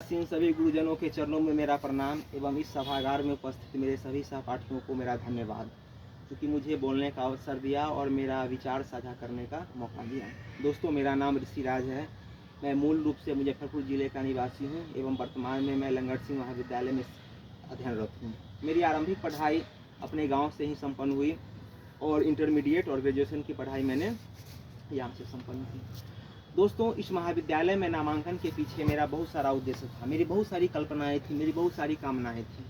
सभी गुरुजनों के चरणों में मेरा प्रणाम एवं इस सभागार में उपस्थित मेरे सभी सहपाठियों को मेरा धन्यवाद, क्योंकि मुझे बोलने का अवसर दिया और मेरा विचार साझा करने का मौका दिया। दोस्तों, मेरा नाम ऋषिराज है। मैं मूल रूप से मुजफ्फरपुर ज़िले का निवासी हूँ एवं वर्तमान में मैं लंगट सिंह महाविद्यालय में अध्ययनरत हूँ। मेरी आरंभिक पढ़ाई अपने गाँव से ही संपन्न हुई और इंटरमीडिएट और ग्रेजुएशन की पढ़ाई मैंने यहाँ से संपन्न की। दोस्तों, इस महाविद्यालय में नामांकन के पीछे मेरा बहुत सारा उद्देश्य था। मेरी बहुत सारी कल्पनाएं थी, मेरी बहुत सारी कामनाएं थी।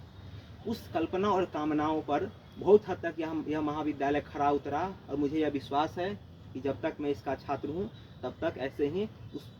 उस कल्पना और कामनाओं पर बहुत हद तक यह महाविद्यालय खरा उतरा और मुझे यह विश्वास है कि जब तक मैं इसका छात्र हूँ तब तक ऐसे ही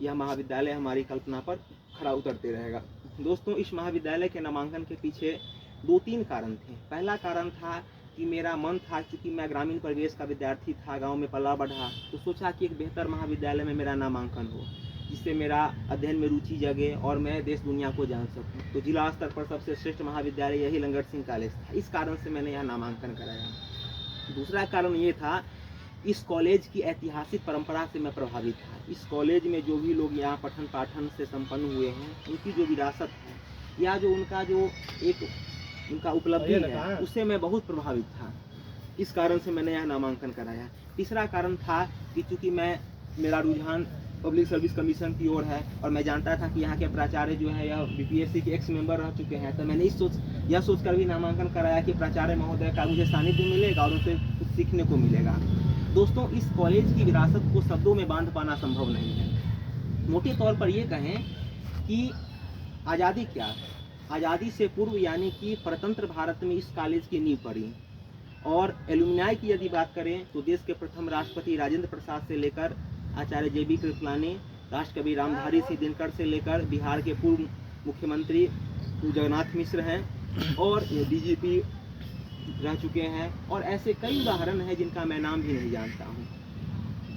यह महाविद्यालय हमारी कल्पना पर खरा उतरते रहेगा। दोस्तों, इस महाविद्यालय के नामांकन के पीछे 2-3 कारण थे। पहला कारण था कि मेरा मन था, क्योंकि मैं ग्रामीण परिवेश का विद्यार्थी था, गांव में पला बढ़ा, तो सोचा कि एक बेहतर महाविद्यालय में मेरा नामांकन हो, जिससे मेरा अध्ययन में रुचि जगे और मैं देश दुनिया को जान सकूं। तो जिला स्तर पर सबसे श्रेष्ठ महाविद्यालय यही लंगट सिंह कॉलेज था। इस कारण से मैंने यहाँ नामांकन कराया। दूसरा कारण ये था, इस कॉलेज की ऐतिहासिक परंपरा से मैं प्रभावित था। इस कॉलेज में जो भी लोग यहाँ पठन पाठन से संपन्न हुए हैं, उनकी जो विरासत है या जो उनका जो एक उनका उपलब्धि है, उससे मैं बहुत प्रभावित था। इस कारण से मैंने यहाँ नामांकन कराया। तीसरा कारण था कि चूँकि मेरा रुझान पब्लिक सर्विस कमीशन की ओर है और मैं जानता था कि यहाँ के प्राचार्य जो है यह बीपीएससी के एक्स मेंबर रह चुके हैं, तो मैंने यह सोचकर भी नामांकन कराया कि प्राचार्य महोदय का मुझे सानिध्य मिलेगा और उनसे कुछ सीखने को मिलेगा। दोस्तों, इस कॉलेज की विरासत को शब्दों में बांध पाना संभव नहीं है। मोटे तौर पर यह कहें कि आज़ादी क्या, आज़ादी से पूर्व यानी कि परतंत्र भारत में इस कॉलेज की नींव पड़ी। और एलुमनाई की यदि बात करें तो देश के प्रथम राष्ट्रपति राजेंद्र प्रसाद से लेकर आचार्य JB कृपलानी, राष्ट्रकवि रामधारी सिंह दिनकर से लेकर बिहार के पूर्व मुख्यमंत्री जगन्नाथ मिश्र हैं और DGP रह चुके हैं, और ऐसे कई उदाहरण हैं जिनका मैं नाम भी नहीं जानता हूँ।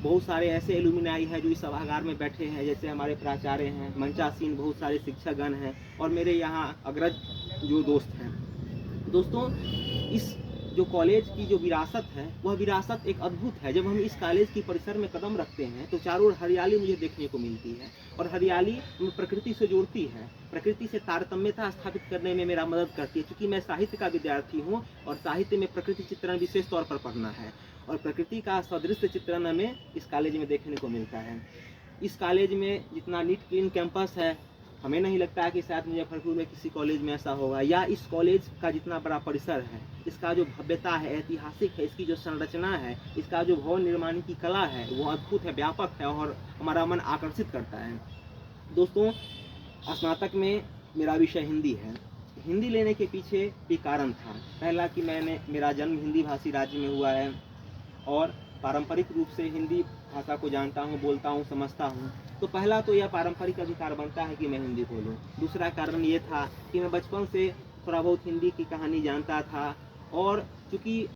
बहुत सारे ऐसे एलुमनाई हैं जो इस सभागार में बैठे हैं, जैसे हमारे प्राचार्य हैं, मंचासीन, बहुत सारे शिक्षकगण हैं और मेरे यहाँ अग्रज जो दोस्त हैं। दोस्तों, इस जो कॉलेज की जो विरासत है वह विरासत एक अद्भुत है। जब हम इस कॉलेज की परिसर में कदम रखते हैं तो चारों ओर हरियाली मुझे देखने को मिलती है और हरियाली हमें प्रकृति से जोड़ती है, प्रकृति से तारतम्यता स्थापित करने में मेरा मदद करती है। क्योंकि मैं साहित्य का विद्यार्थी हूँ और साहित्य में प्रकृति चित्रण विशेष तौर पर पढ़ना है और प्रकृति का सदृश्य चित्रण हमें इस कॉलेज में देखने को मिलता है। इस कॉलेज में जितना नीट क्लीन कैंपस है, हमें नहीं लगता है कि शायद मुजफ्फरपुर में किसी कॉलेज में ऐसा होगा। या इस कॉलेज का जितना बड़ा परिसर है, इसका जो भव्यता है, ऐतिहासिक है, इसकी जो संरचना है, इसका जो भवन निर्माण की कला है, वो अद्भुत है, व्यापक है और हमारा मन आकर्षित करता है। दोस्तों, स्नातक में मेरा विषय हिंदी है। हिंदी लेने के पीछे भी कारण था। पहला कि मेरा जन्म हिंदी भाषी राज्य में हुआ है और पारंपरिक रूप से हिंदी भाषा को जानता हूँ, बोलता हूँ, समझता हूँ। तो पहला तो यह पारंपरिक अधिकार बनता है कि मैं हिंदी बोलूँ। दूसरा कारण ये था कि मैं बचपन से थोड़ा बहुत हिंदी की कहानी जानता था और चूँकि